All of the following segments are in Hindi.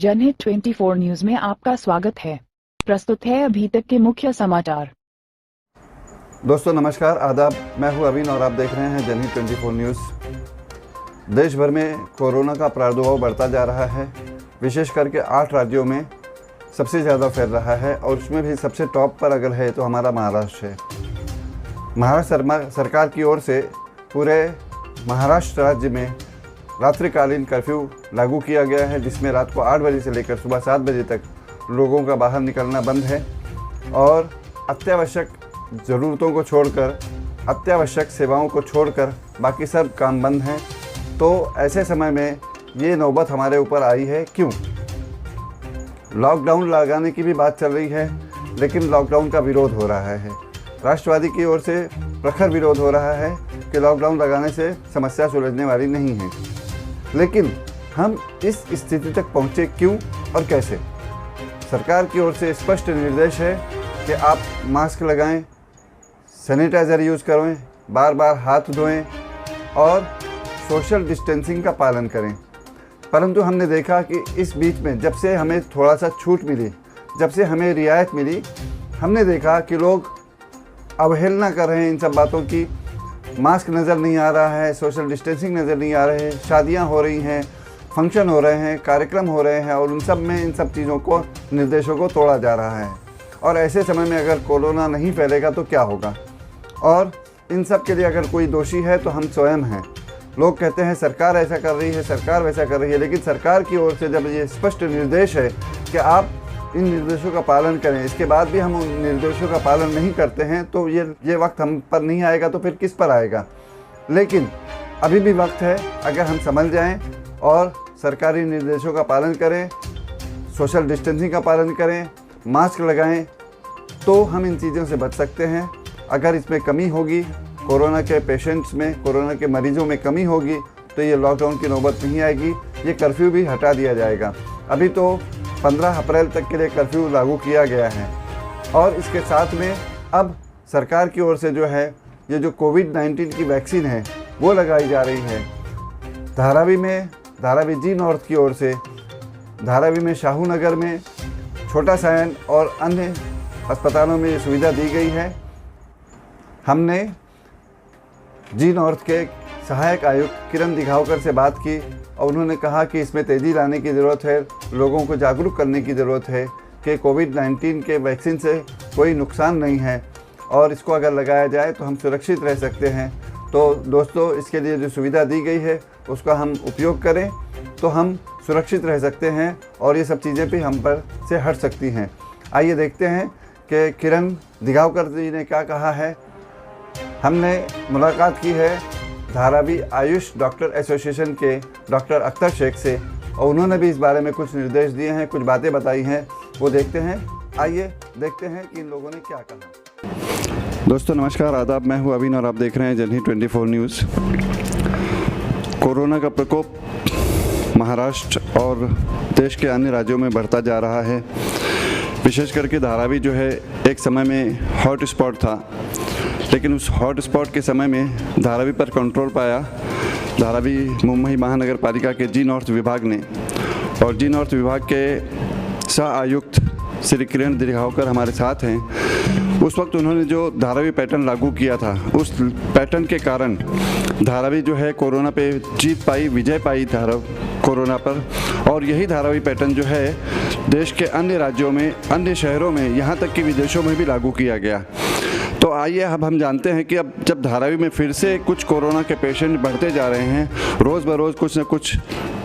जनहित 24 न्यूज में आपका स्वागत है। प्रस्तुत है अभी तक के मुख्य समाचार। दोस्तों नमस्कार, आदाब। मैं हूं अविन और आप देख रहे हैं जनहित 24 न्यूज़। देश भर में कोरोना का प्रादुर्भाव बढ़ता जा रहा है। विशेष करके 8 राज्यों में सबसे ज़्यादा फैल रहा है और उसमें भी सबसे टॉप पर अगर है तो हमारा महाराष्ट्र है। महाराष्ट्र सरकार की ओर से पूरे महाराष्ट्र राज्य में रात्रिकालीन कर्फ्यू लागू किया गया है, जिसमें रात को 8 बजे से लेकर सुबह 7 बजे तक लोगों का बाहर निकलना बंद है और अत्यावश्यक ज़रूरतों को छोड़कर, अत्यावश्यक सेवाओं को छोड़कर बाकी सब काम बंद हैं। तो ऐसे समय में ये नौबत हमारे ऊपर आई है। क्यों? लॉकडाउन लगाने की भी बात चल रही है, लेकिन लॉकडाउन का विरोध हो रहा है। राष्ट्रवादी की ओर से प्रखर विरोध हो रहा है कि लॉकडाउन लगाने से समस्या सुलझने वाली नहीं है। लेकिन हम इस स्थिति तक पहुँचे क्यों और कैसे? सरकार की ओर से स्पष्ट निर्देश है कि आप मास्क लगाएं, सैनिटाइज़र यूज़ करें, बार बार हाथ धोएं और सोशल डिस्टेंसिंग का पालन करें। परंतु हमने देखा कि इस बीच में जब से हमें थोड़ा सा छूट मिली, जब से हमें रियायत मिली, हमने देखा कि लोग अवहेलना कर रहे हैं इन सब बातों की। मास्क नज़र नहीं आ रहा है, सोशल डिस्टेंसिंग नज़र नहीं आ रहे हैं, शादियां हो रही हैं, फंक्शन हो रहे हैं, कार्यक्रम हो रहे हैं और उन सब में इन सब चीज़ों को, निर्देशों को तोड़ा जा रहा है। और ऐसे समय में अगर कोरोना नहीं फैलेगा तो क्या होगा? और इन सब के लिए अगर कोई दोषी है तो हम स्वयं हैं। लोग कहते हैं सरकार ऐसा कर रही है, सरकार वैसा कर रही है, लेकिन सरकार की ओर से जब ये स्पष्ट निर्देश है कि आप इन निर्देशों का पालन करें, इसके बाद भी हम उन निर्देशों का पालन नहीं करते हैं तो ये वक्त हम पर नहीं आएगा तो फिर किस पर आएगा? लेकिन अभी भी वक्त है, अगर हम समझ जाएं और सरकारी निर्देशों का पालन करें, सोशल डिस्टेंसिंग का पालन करें, मास्क लगाएं, तो हम इन चीज़ों से बच सकते हैं। अगर इसमें कमी होगी, कोरोना के पेशेंट्स में, कोरोना के मरीजों में कमी होगी, तो ये लॉकडाउन की नौबत नहीं आएगी, ये कर्फ्यू भी हटा दिया जाएगा। अभी तो 15 अप्रैल तक के लिए कर्फ्यू लागू किया गया है और इसके साथ में अब सरकार की ओर से जो है, ये जो कोविड-19 की वैक्सीन है वो लगाई जा रही है। धारावी जी नॉर्थ की ओर से धारावी में, शाहू नगर में, छोटा सायन और अन्य अस्पतालों में ये सुविधा दी गई है। हमने जी नॉर्थ के सहायक आयुक्त किरण दिघावकर से बात की और उन्होंने कहा कि इसमें तेज़ी लाने की ज़रूरत है, लोगों को जागरूक करने की ज़रूरत है कि कोविड-19 के वैक्सीन से कोई नुकसान नहीं है और इसको अगर लगाया जाए तो हम सुरक्षित रह सकते हैं। तो दोस्तों, इसके लिए जो सुविधा दी गई है उसका हम उपयोग करें तो हम सुरक्षित रह सकते हैं और ये सब चीज़ें भी हम पर से हट सकती हैं। आइए देखते हैं कि किरण दिघावकर जी ने क्या कहा है। हमने मुलाकात की है धारावी आयुष डॉक्टर एसोसिएशन के डॉक्टर अख्तर शेख से और उन्होंने भी इस बारे में कुछ निर्देश दिए हैं, कुछ बातें बताई हैं, वो देखते हैं। आइए देखते हैं कि इन लोगों ने क्या कहा। दोस्तों नमस्कार, आदाब। मैं हूं अविन और आप देख रहे हैं जनहित 24 न्यूज़। कोरोना का प्रकोप महाराष्ट्र और देश के अन्य राज्यों में बढ़ता जा रहा है। विशेष करके धारावी जो है एक समय में हॉट स्पॉट था, लेकिन उस हॉट स्पॉट के समय में धारावी पर कंट्रोल पाया धारावी मुंबई महानगर पालिका के जी नॉर्थ विभाग ने। और जी नॉर्थ विभाग के सह आयुक्त श्री किरण दिघावकर हमारे साथ हैं। उस वक्त उन्होंने जो धारावी पैटर्न लागू किया था, उस पैटर्न के कारण धारावी जो है कोरोना पे जीत पाई, विजय पाई कोरोना पर। और यही धारावी पैटर्न जो है देश के अन्य राज्यों में, अन्य शहरों में, यहाँ तक कि विदेशों में भी लागू किया गया। तो आइए अब हम जानते हैं कि अब जब धारावी में फिर से कुछ कोरोना के पेशेंट बढ़ते जा रहे हैं, रोज़ बरोज़ कुछ न कुछ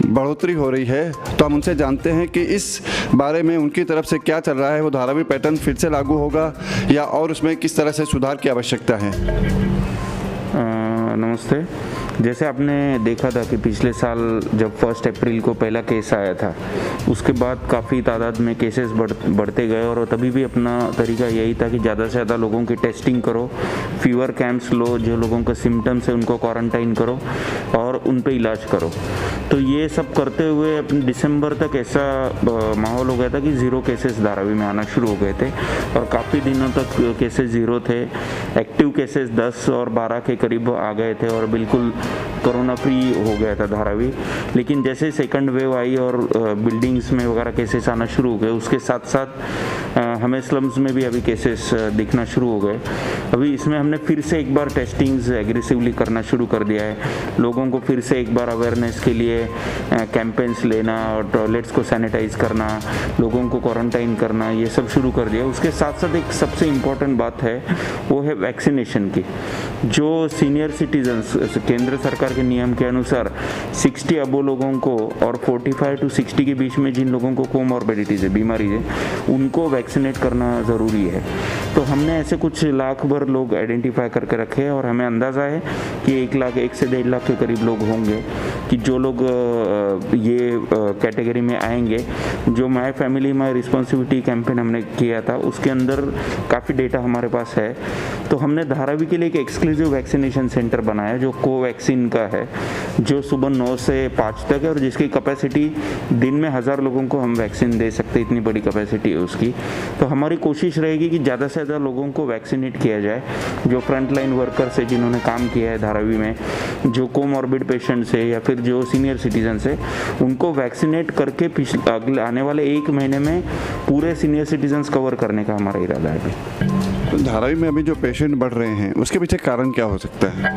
बढ़ोतरी हो रही है, तो हम उनसे जानते हैं कि इस बारे में उनकी तरफ से क्या चल रहा है। वो धारावी पैटर्न फिर से लागू होगा या और उसमें किस तरह से सुधार की आवश्यकता है? नमस्ते। जैसे आपने देखा था कि पिछले साल जब 1 अप्रैल को पहला केस आया था, उसके बाद काफ़ी तादाद में केसेस बढ़ते गए और तभी भी अपना तरीका यही था कि ज़्यादा से ज़्यादा लोगों की टेस्टिंग करो, फीवर कैंप्स लो, जो लोगों का सिम्टम्स है उनको क्वारंटाइन करो और उन पे इलाज करो। तो ये सब करते हुए अपने दिसंबर तक ऐसा माहौल हो गया था कि 0 केसेस धारावी में आना शुरू हो गए थे और काफ़ी दिनों तक केसेस 0 थे। एक्टिव केसेस 10 और 12 के करीब आ गए थे और बिल्कुल कोरोना फ्री हो गया था धारावी। लेकिन जैसे सेकंड वेव आई और बिल्डिंग्स में वगैरह केसेस आना शुरू हो गए, उसके साथ साथ हमें स्लम्स में भी अभी केसेस दिखना शुरू हो गए। अभी इसमें हमने फिर से एक बार टेस्टिंग्स एग्रेसिवली करना शुरू कर दिया है। लोगों को फिर से एक बार अवेयरनेस के लिए कैंपेन्स लेना और टॉयलेट्स को सैनिटाइज करना, लोगों को क्वारंटाइन करना, ये सब शुरू कर दिया। उसके साथ साथ एक सबसे इम्पॉर्टेंट बात है, वो है वैक्सीनेशन की। जो सीनियर सिटीजन्स केंद्र सरकार के नियम के अनुसार 60 अबो लोगों को और 45 to 60 के बीच में जिन लोगों को कोमॉर्बिडिटीज है, बीमारी है, उनको वैक्सीनेट करना ज़रूरी है। तो हमने ऐसे कुछ लाख भर लोग आइडेंटिफाई करके रखे हैं और हमें अंदाज़ा है कि 1 से 1.5 लाख के करीब लोग होंगे कि जो लोग ये कैटेगरी में आएंगे। जो my family my responsibility campaign हमने किया था, उसके अंदर काफ़ी डेटा हमारे पास है। तो हमने धारावी के लिए एक एक्सक्लूसिव वैक्सीनेशन सेंटर बनाया जो कोवैक्सीन का है, जो सुबह 9 से 5 तक है और जिसकी कैपेसिटी दिन में 1000 लोगों को हम वैक्सीन दे सकते हैं, इतनी बड़ी कैपेसिटी है उसकी। तो हमारी कोशिश रहेगी कि ज़्यादा से ज़्यादा लोगों को वैक्सीनेट किया जाए। जो फ्रंट लाइन वर्कर्स है, जिन्होंने काम किया है धारावी में, जो कोमॉर्बिड पेशेंट्स है या फिर जो सीनियर सिटीजन्स है, उनको वैक्सीनेट करके अगले आने वाले 1 महीने में पूरे सीनियर सिटीजन्स कवर करने का हमारा इरादा है। तो धारावी में अभी जो पेशेंट बढ़ रहे हैं, उसके पीछे कारण क्या हो सकता है?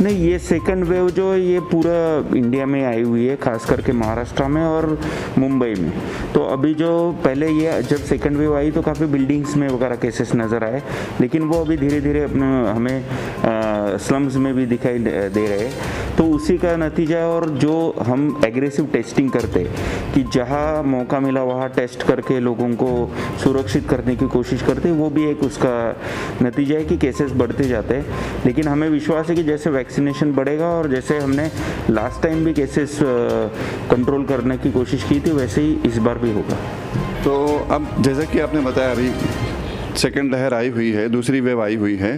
नहीं, ये सेकंड वेव जो है ये पूरा इंडिया में आई हुई है, खास करके महाराष्ट्र में और मुंबई में। तो अभी जो पहले ये जब सेकंड वेव आई तो काफ़ी बिल्डिंग्स में वगैरह केसेस नज़र आए, लेकिन वो अभी धीरे धीरे अपने हमें स्लम्स में भी दिखाई दे रहे हैं। तो उसी का नतीजा है। और जो हम एग्रेसिव टेस्टिंग करते कि जहाँ मौका मिला वहाँ टेस्ट करके लोगों को सुरक्षित करने की कोशिश करते, वो भी एक उसका नतीजा है कि केसेस बढ़ते जाते हैं। लेकिन हमें विश्वास है कि जैसे वैक्सीनेशन बढ़ेगा और जैसे हमने लास्ट टाइम भी केसेस कंट्रोल करने की कोशिश की थी, वैसे ही इस बार भी होगा। तो अब जैसा कि आपने बताया, अभी सेकेंड लहर आई हुई है, दूसरी वेव आई हुई है,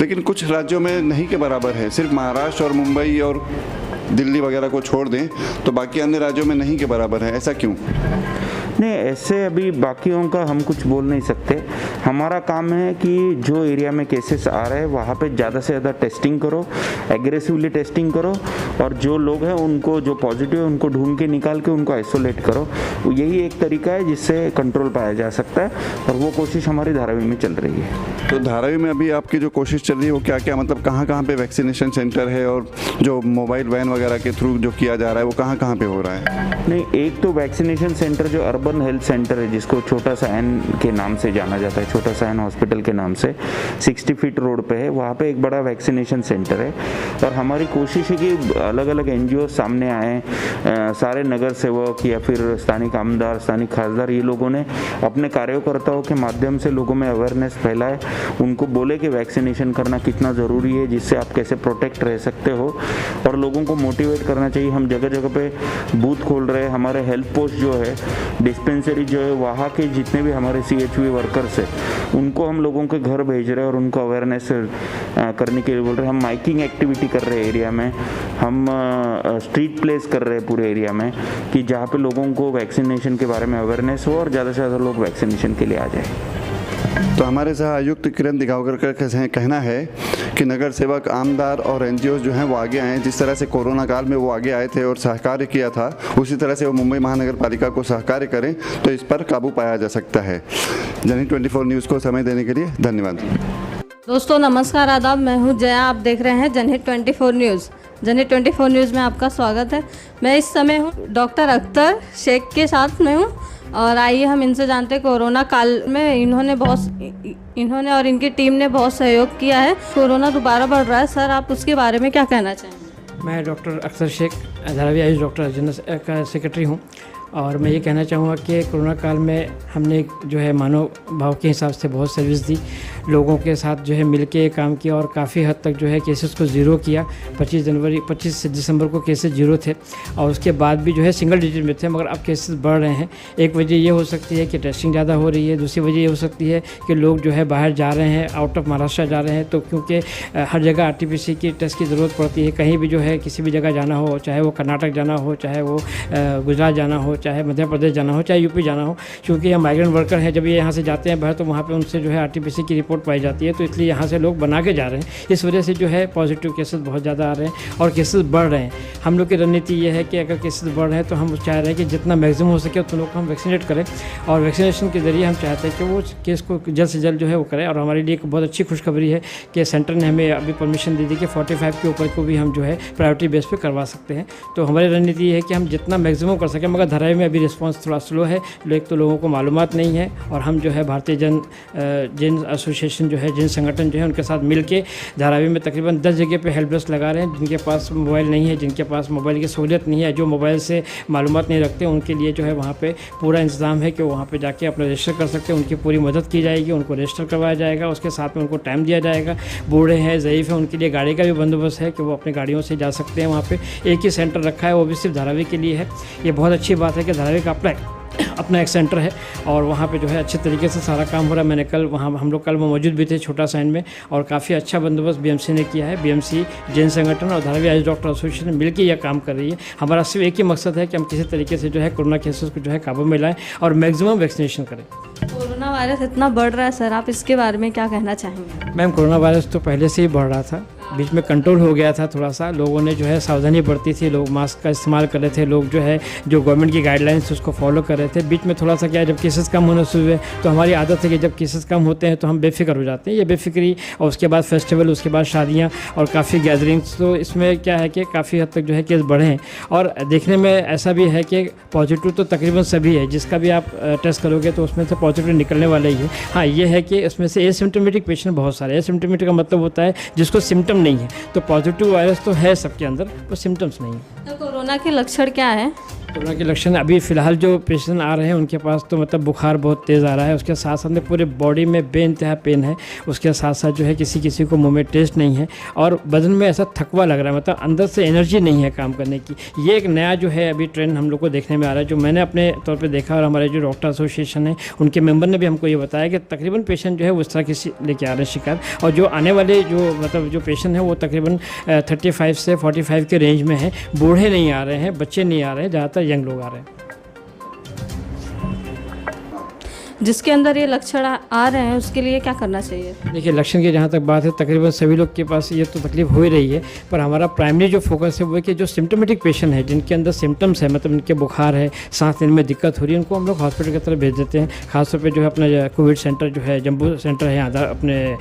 लेकिन कुछ राज्यों में नहीं के बराबर है। सिर्फ महाराष्ट्र और मुंबई और दिल्ली वगैरह को छोड़ दें तो बाकी अन्य राज्यों में नहीं के बराबर है। ऐसा क्यों? नहीं, ऐसे अभी बाकियों का हम कुछ बोल नहीं सकते। हमारा काम है कि जो एरिया में केसेस आ रहे हैं वहाँ पे ज़्यादा से ज़्यादा टेस्टिंग करो, एग्रेसिवली टेस्टिंग करो, और जो लोग हैं उनको, जो पॉजिटिव है, उनको ढूंढ के निकाल के उनको आइसोलेट करो। यही एक तरीका है जिससे कंट्रोल पाया जा सकता है, और वो कोशिश हमारी धारावी में चल रही है। तो धारावी में अभी आपकी जो कोशिश चल रही है वो क्या क्या, मतलब कहाँ कहाँ पे वैक्सीनेशन सेंटर है, और जो मोबाइल वैन वगैरह के थ्रू जो किया जा रहा है वो कहाँ कहाँ पे हो रहा है? नहीं, एक तो वैक्सीनेशन सेंटर जो अर्बन हेल्थ सेंटर है, जिसको छोटा सा एन के नाम से जाना जाता है, छोटा सा एन हॉस्पिटल के नाम से, 60 फीट रोड पे है, वहाँ पे एक बड़ा वैक्सीनेशन सेंटर है। और हमारी कोशिश है कि अलग अलग NGO सामने आए, सारे नगर सेवक या फिर स्थानिक आमदार, स्थानिक खासदार, ये लोगों ने अपने कार्यकर्ताओं के माध्यम से लोगों में अवेयरनेस फैलाए, उनको बोले कि वैक्सीनेशन करना कितना ज़रूरी है, जिससे आप कैसे प्रोटेक्ट रह सकते हो, और लोगों को मोटिवेट करना चाहिए। हम जगह जगह पे बूथ खोल रहे हैं, हमारे हेल्थ पोस्ट जो है, डिस्पेंसरी जो है, वहाँ के जितने भी हमारे CHV वर्कर्स हैं, उनको हम लोगों के घर भेज रहे हैं और उनको अवेयरनेस करने के लिए बोल रहे हैं। हम माइकिंग एक्टिविटी कर रहे हैं एरिया में, हम स्ट्रीट प्लेस कर रहे हैं पूरे एरिया में, कि जहाँ पे लोगों को वैक्सीनेशन के बारे में अवेयरनेस हो और ज़्यादा से ज़्यादा लोग वैक्सीनेशन के लिए आ जाए। तो हमारे सह आयुक्त किरण दिगावकर का कहना है कि नगर सेवक, आमदार और NGOs जो हैं वो आगे आए। जिस तरह से कोरोना काल में वो आगे आए थे और सहकार्य किया था, उसी तरह से वो मुंबई महानगर पालिका को सहकार्य करें तो इस पर काबू पाया जा सकता है। जनहित 24 न्यूज़ को समय देने के लिए धन्यवाद। दोस्तों नमस्कार, आदाब। मैं हूं जया, आप देख रहे हैं जनहित 24 न्यूज़। जनहित 24 न्यूज़ में आपका स्वागत है। मैं इस समय हूं डॉक्टर अख्तर शेख के साथ में हूं, और आइए हम इनसे जानते हैं कोरोना काल में इन्होंने और इनकी टीम ने बहुत सहयोग किया है। कोरोना दोबारा बढ़ रहा है, सर आप उसके बारे में क्या कहना चाहेंगे? मैं doctor Akhtar Shaikh, Dharavi Ayush doctor general का सेक्रेटरी हूँ, और मैं ये कहना चाहूँगा कि कोरोना काल में हमने जो है मानव भाव के हिसाब से बहुत सर्विस दी, लोगों के साथ जो है मिल के काम किया, और काफ़ी हद तक जो है केसेस को ज़ीरो किया। 25 दिसंबर को केसेस ज़ीरो थे, और उसके बाद भी जो है सिंगल डिजिट में थे, मगर अब केसेस बढ़ रहे हैं। एक वजह ये हो सकती है कि टेस्टिंग ज़्यादा हो रही है, दूसरी वजह ये हो सकती है कि लोग जो है बाहर जा रहे हैं, आउट ऑफ महाराष्ट्र जा रहे हैं, तो क्योंकि हर जगह RT-PCR की टेस्ट की ज़रूरत पड़ती है। कहीं भी जो है किसी भी जगह जाना हो, चाहे वो कर्नाटक जाना हो, चाहे वो गुजरात जाना हो, चाहे मध्य प्रदेश जाना हो, चाहे यूपी जाना हो, क्योंकि ये माइग्रेंट वर्कर हैं, जब ये यहाँ से जाते हैं बाहर तो वहाँ पे उनसे जो है RT-PCR की रिपोर्ट पाई जाती है, तो इसलिए यहाँ से लोग बना के जा रहे हैं। इस वजह से जो है पॉजिटिव केसेस बहुत ज़्यादा आ रहे हैं और केसेस बढ़ रहे हैं। हम लोग की रणनीति ये है कि अगर केसेस बढ़ रहे हैं तो हम चाह रहे हैं कि जितना मैक्सिमम हो सके उतना लोग को हम वैक्सीनेट करें, और वैक्सीनेशन के ज़रिए हम चाहते हैं कि वो केस को जल्द से जल्द जो है वो करें। और हमारे लिए एक बहुत अच्छी खुशखबरी है कि सेंटर ने हमें अभी परमिशन दे दी कि 45 के ऊपर को भी हम जो है प्रायोरिटी बेस पे करवा सकते हैं। तो हमारी रणनीति ये है कि हम जितना मैक्सिमम कर सकें, मगर धारावी में अभी रिस्पांस थोड़ा स्लो है। एक तो लोगों को मालूमात नहीं है, और हम जो है भारतीय जैन एसोसिएशन जो है, जैन संगठन जो है, उनके साथ मिल के धारावी में तकरीबन 10 जगह पे हेल्प डेस्क लगा रहे हैं। जिनके पास मोबाइल नहीं है, जिनके पास मोबाइल की सहूलियत नहीं है, जो मोबाइल से मालूमात नहीं रखते, उनके लिए जो है वहाँ पे पूरा इंतजाम है कि वहाँ पे जाके अपना रजिस्टर कर सकते हैं। उनकी पूरी मदद की जाएगी, उनको रजिस्टर करवाया जाएगा, उसके साथ में उनको टाइम दिया जाएगा। बूढ़े हैं, ज़ईफ़ हैं, उनके लिए गाड़ी का भी बंदोबस्त है कि वो अपनी गाड़ियों से जा सकते हैं। वहाँ पे एक ही सेंटर रखा है, वो भी सिर्फ धारावी के लिए है। ये बहुत अच्छी बात है कि धारावी का अपना एक सेंटर है, और वहाँ पे जो है अच्छे तरीके से सारा काम हो रहा है। मैंने कल वहाँ हम लोग कल मौजूद भी थे छोटा साइन में, और काफ़ी अच्छा बंदोबस्त BMC ने किया है। BMC जैन संगठन और धारावी आयुष डॉक्टर एसोसिएशन मिलकर यह काम कर रही है। हमारा सिर्फ एक ही मकसद है कि हम किसी तरीके से जो है कोरोना केसेस को जो है काबू में लाएँ और मैक्सिमम वैक्सीनेशन करें। कोरोना वायरस इतना बढ़ रहा है सर, आप इसके बारे में क्या कहना चाहेंगे? मैम, कोरोना वायरस तो पहले से ही बढ़ रहा था, बीच में कंट्रोल हो गया था थोड़ा सा। लोगों ने जो है सावधानी बरती थी, लोग मास्क का इस्तेमाल कर रहे थे, लोग जो है जो गवर्नमेंट की गाइडलाइंस उसको फॉलो कर रहे थे। बीच में थोड़ा सा क्या, जब केसेस कम होने शुरू हुए तो हमारी आदत है कि जब केसेस कम होते हैं तो हम बेफिक्र हो जाते हैं। ये बेफिक्री, और उसके बाद फेस्टिवल, उसके बाद शादियाँ और काफ़ी गैदरिंग्स, तो इसमें क्या है कि काफ़ी हद तक जो है केस बढ़े हैं। और देखने में ऐसा भी है कि पॉजिटिव तो तकरीबन सभी है, जिसका भी आप टेस्ट करोगे तो उसमें से पॉजिटिव निकलने वाले ही है। हाँ, ये है कि इसमें से एसिम्प्टोमेटिक पेशेंट बहुत सारे। एसिम्प्टोमेटिक का मतलब होता है जिसको सिम्टम नहीं है, तो पॉजिटिव वायरस तो है सबके अंदर, पर सिम्टम्स नहीं है। तो कोरोना के लक्षण क्या है? कोरोना के लक्षण अभी फ़िलहाल जो पेशेंट आ रहे हैं उनके पास तो मतलब बुखार बहुत तेज़ आ रहा है, उसके साथ साथ में पूरे बॉडी में बेइंतहा पेन है, उसके साथ साथ जो है किसी को मुंह में टेस्ट नहीं है, और बदन में ऐसा थकवा लग रहा है, मतलब अंदर से एनर्जी नहीं है काम करने की। ये एक नया जो है अभी ट्रेंड हम लोग को देखने में आ रहा है, जो मैंने अपने तौर पर देखा, और हमारे जो डॉक्टर एसोसिएशन है उनके मेंबर ने भी हमको ये बताया कि तकरीबन पेशेंट जो है वो इस तरह की लेके आ रहे हैं शिकायत। और जो आने वाले जो पेशेंट हैं वो तकरीबन 35 से 45 के रेंज में है। बूढ़े नहीं आ रहे हैं, बच्चे नहीं आ रहे हैं, ज़्यादातर यंग लोग आ रहे हैं। जिसके अंदर ये लक्षण आ रहे हैं उसके लिए क्या करना चाहिए? देखिए, लक्षण की जहाँ तक बात है, तकरीबन सभी लोग के पास ये तो तकलीफ हो ही रही है, पर हमारा प्राइमरी जो फोकस है वो है कि जो सिम्टोमेटिक पेशेंट है, जिनके अंदर सिम्टम्स है, मतलब इनके बुखार है, सांस लेने में दिक्कत हो रही है, उनको हम लोग हॉस्पिटल की तरफ भेज देते हैं। खासतौर पे जो है अपना कोविड सेंटर जो है, जम्बू सेंटर है यहाँ अपने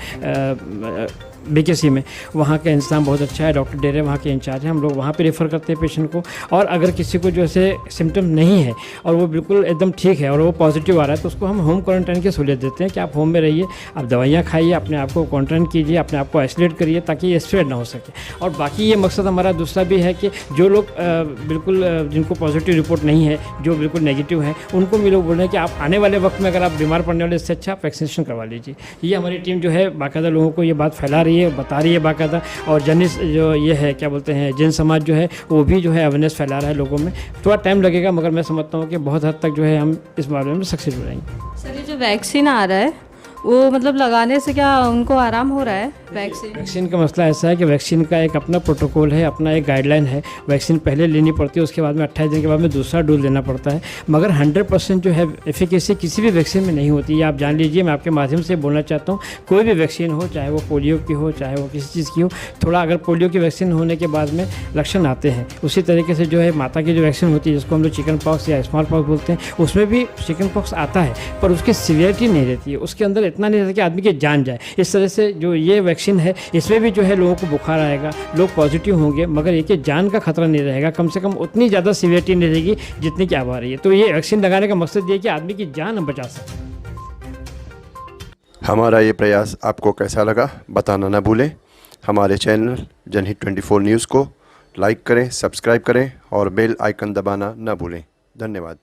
BKC में, वहाँ का इंतजाम बहुत अच्छा है। डॉक्टर डेरे वहाँ के इंचार्ज हैं, हम लोग वहाँ पे रेफ़र करते हैं पेशेंट को। और अगर किसी को जो ऐसे सिम्टम नहीं है और वो बिल्कुल एकदम ठीक है और वो पॉजिटिव आ रहा है, तो उसको हम होम क्वारंटाइन की सहूलियत देते हैं कि आप होम में रहिए, आप दवाइयाँ खाइए, अपने आप को क्वारंटाइन कीजिए, अपने आप को आइसोलेट करिए, ताकि ये स्प्रेड ना हो सके। और बाकी ये मकसद हमारा दूसरा भी है कि जो लोग बिल्कुल जिनको पॉजिटिव रिपोर्ट नहीं है, जो बिल्कुल नेगेटिव है, उनको भी लोग बोल रहे हैं कि आप आने वाले वक्त में अगर आप बीमार पड़ने वाले, इससे अच्छा वैक्सीनेशन करवा लीजिए। ये हमारी टीम जो है बाकायदा लोगों को ये बात फैला रही है, बता रही है बाकायदा। और जो ये है क्या बोलते हैं, जैन समाज जो है वो भी जो है अवेयरनेस फैला रहा है लोगों में। थोड़ा टाइम लगेगा, मगर मैं समझता हूँ कि बहुत हद तक जो है हम इस बारे में सक्सेस हो जाएंगे। सर, ये जो वैक्सीन आ रहा है वो मतलब लगाने से क्या उनको आराम हो रहा है? वैक्सीन का मसला ऐसा है कि वैक्सीन का एक अपना प्रोटोकॉल है, अपना एक गाइडलाइन है। वैक्सीन पहले लेनी पड़ती है, उसके बाद में 28 दिन के बाद में दूसरा डोज लेना पड़ता है। मगर 100% जो है एफिकेसी किसी भी वैक्सीन में नहीं होती है। आप जान लीजिए, मैं आपके माध्यम से बोलना चाहता हूँ, कोई भी वैक्सीन हो, चाहे वो पोलियो की हो, चाहे वो किसी चीज़ की हो, थोड़ा अगर पोलियो की वैक्सीन होने के बाद में लक्षण आते हैं, उसी तरीके से जो है माता की जो वैक्सीन होती है, जिसको हम लोग चिकन पॉक्स या स्मॉल पॉक्स बोलते हैं, उसमें भी चिकन पॉक्स आता है, पर उसकी सीवियरिटी नहीं रहती है, उसके अंदर इतना नहीं रहता कि आदमी की जान जाए। इस तरह से जो ये वैक्सीन है, इसमें भी जो है लोगों को बुखार आएगा, लोग पॉजिटिव होंगे, मगर ये कि जान का खतरा नहीं रहेगा, कम से कम उतनी ज़्यादा सीवियरिटी नहीं रहेगी जितनी की आ रही है। तो ये वैक्सीन लगाने का मकसद ये है कि आदमी की जान हम बचा सकें। हमारा ये प्रयास आपको कैसा लगा बताना ना भूलें। हमारे चैनल जनहित 24 न्यूज़ को लाइक करें, सब्सक्राइब करें और बेल आइकन दबाना ना भूलें। धन्यवाद।